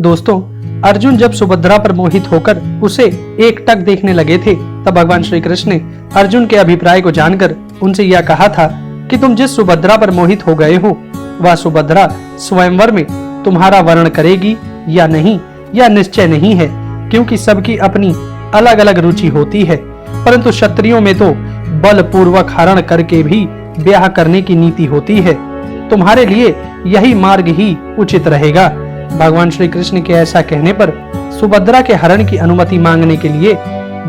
दोस्तों, अर्जुन जब सुभद्रा पर मोहित होकर उसे एकटक देखने लगे थे, तब भगवान श्री कृष्ण ने अर्जुन के अभिप्राय को जानकर उनसे यह कहा था कि तुम जिस सुभद्रा पर मोहित हो गए हो, वह सुभद्रा स्वयंवर में तुम्हारा वर्ण करेगी या नहीं, यह निश्चय नहीं है, क्योंकि सबकी अपनी अलग अलग रुचि होती है। परंतु क्षत्रियों में तो बलपूर्वक हरण करके भी ब्याह करने की नीति होती है। तुम्हारे लिए यही मार्ग ही उचित रहेगा। भगवान श्री कृष्ण के ऐसा कहने पर सुभद्रा के हरण की अनुमति मांगने के लिए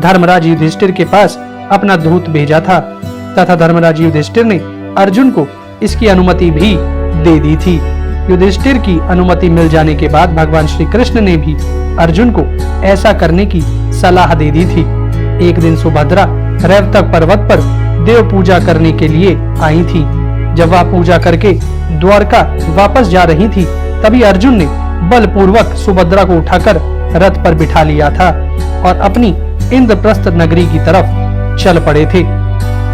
धर्मराज युधिष्ठिर के पास अपना दूत भेजा था, तथा धर्मराज युधिष्ठिर ने अर्जुन को इसकी अनुमति भी दे दी थी। युधिष्ठिर की अनुमति मिल जाने के बाद भगवान श्री कृष्ण ने भी अर्जुन को ऐसा करने की सलाह दे दी थी। एक दिन सुभद्रा रेवतक पर्वत पर देव पूजा करने के लिए आई थी। जब वह पूजा करके द्वारका वापस जा रही थी, तभी अर्जुन ने बलपूर्वक सुभद्रा को उठाकर रथ पर बिठा लिया था और अपनी इंद्रप्रस्थ नगरी की तरफ चल पड़े थे।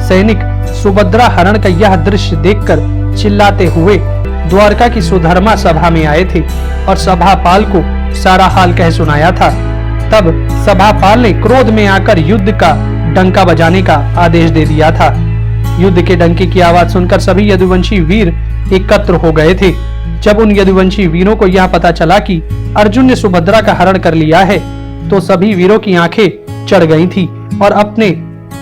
सैनिक सुभद्रा हरण का यह दृश्य देखकर चिल्लाते हुए द्वारका की सुधर्मा सभा में आए थे और सभापाल को सारा हाल कह सुनाया था। तब सभापाल ने क्रोध में आकर युद्ध का डंका बजाने का आदेश दे दिया था। युद्ध के डंके की आवाज सुनकर सभी यदुवंशी वीर एकत्र हो गए थे। जब उन यदुवंशी वीरों को यह पता चला कि अर्जुन ने सुभद्रा का हरण कर लिया है, तो सभी वीरों की आंखें चढ़ गई थी और अपने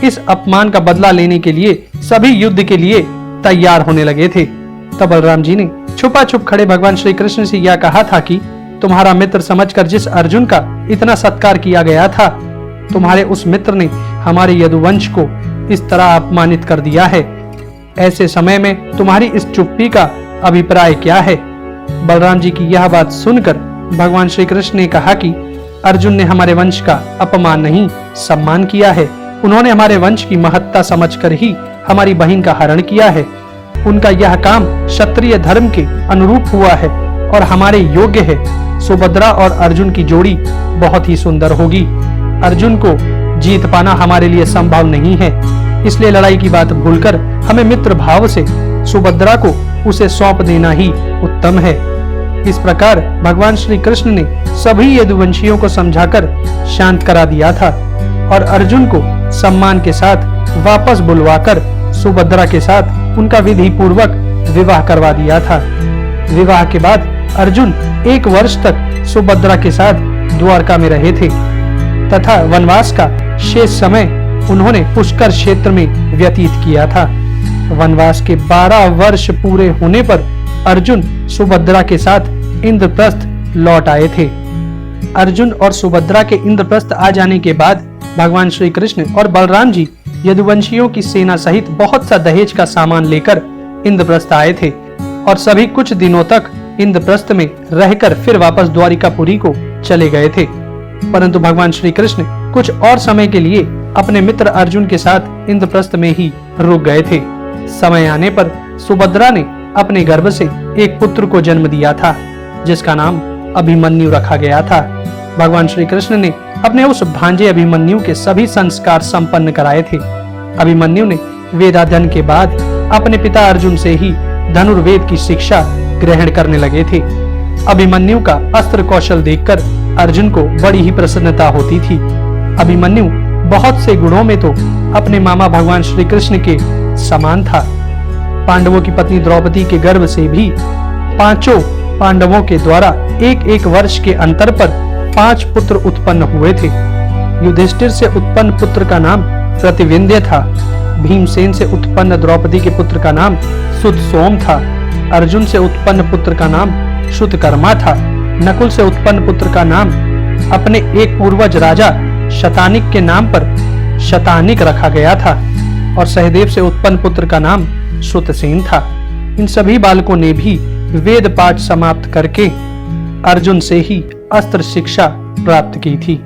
इस अपमान का बदला लेने के लिए सभी युद्ध के लिए तैयार होने लगे थे। तब बलराम जी ने छुपा छुप खड़े भगवान श्री कृष्ण से यह कहा था कि तुम्हारा मित्र समझकर जिस अर्जुन का इतना सत्कार किया गया था, तुम्हारे उस मित्र ने हमारे यदुवंश को इस तरह अपमानित कर दिया है। ऐसे समय में तुम्हारी इस चुप्पी का अभिप्राय क्या है? बलराम जी की यह बात सुनकर भगवान श्री कृष्ण ने कहा कि अर्जुन ने हमारे वंश का अपमान नहीं, सम्मान किया है। उन्होंने हमारे वंश की महत्ता समझकर ही हमारी बहन का हरण किया है। उनका यह काम क्षत्रिय धर्म के अनुरूप हुआ है और हमारे योग्य है। सुभद्रा और अर्जुन की जोड़ी बहुत ही सुंदर होगी। अर्जुन को जीत पाना हमारे लिए संभव नहीं है, इसलिए लड़ाई की बात भूलकर हमें मित्र भाव से सुभद्रा को उसे सौंप देना ही उत्तम है। इस प्रकार भगवान श्री कृष्ण ने सभी यदुवंशियों को समझाकर शांत करा दिया था और अर्जुन को सम्मान के साथ वापस बुलवाकर सुभद्रा के साथ उनका विधि पूर्वक विवाह करवा दिया था। विवाह के बाद अर्जुन 1 वर्ष तक सुभद्रा के साथ द्वारका में रहे थे तथा वनवास का शेष समय उन्होंने पुष्कर क्षेत्र में व्यतीत किया था। वनवास के 12 वर्ष पूरे होने पर अर्जुन सुभद्रा के साथ इंद्रप्रस्थ लौट आए थे। अर्जुन और सुभद्रा के इंद्रप्रस्थ आ जाने के बाद भगवान श्री कृष्ण और बलराम जी यदुवंशियों की सेना सहित बहुत सा दहेज का सामान लेकर इंद्रप्रस्थ आए थे और सभी कुछ दिनों तक इंद्रप्रस्थ में रहकर फिर वापस द्वारिकापुरी को चले गए थे। परंतु भगवान श्री कृष्ण कुछ और समय के लिए अपने मित्र अर्जुन के साथ इंद्रप्रस्थ में ही रुक गए थे। समय आने पर सुभद्रा ने अपने गर्भ से एक पुत्र को जन्म दिया था, जिसका नाम अभिमन्यु रखा गया था। भगवान श्री कृष्ण ने अपने उस भांजे अभिमन्यु के सभी संस्कार संपन्न कराए थे। अभिमन्यु ने वेदाध्ययन के बाद अपने पिता अर्जुन से ही धनुर्वेद की शिक्षा ग्रहण करने लगे थे। अभिमन्यु का अस्त्र कौशल देखकर अर्जुन को बड़ी ही प्रसन्नता होती थी। अभिमन्यु बहुत से गुणों में तो अपने मामा भगवान श्री कृष्ण के समान था। पांडवों की पत्नी द्रौपदी के गर्भ से भी 5 पांडवों के द्वारा 1-1 वर्ष के अंतर पर 5 पुत्र उत्पन्न हुए थे। युधिष्ठिर से उत्पन्न पुत्र का नाम प्रतिविंध्य था। भीमसेन से उत्पन्न द्रौपदी के पुत्र का नाम सुतसोम था। अर्जुन से उत्पन्न पुत्र का नाम श्रुतकर्मा था। नकुल से उत्पन्न पुत्र का नाम अपने एक पूर्वज राजा शतानिक के नाम पर शतानिक रखा गया था और सहदेव से उत्पन्न पुत्र का नाम श्रुतसेन था। इन सभी बालकों ने भी वेद पाठ समाप्त करके अर्जुन से ही अस्त्र शिक्षा प्राप्त की थी।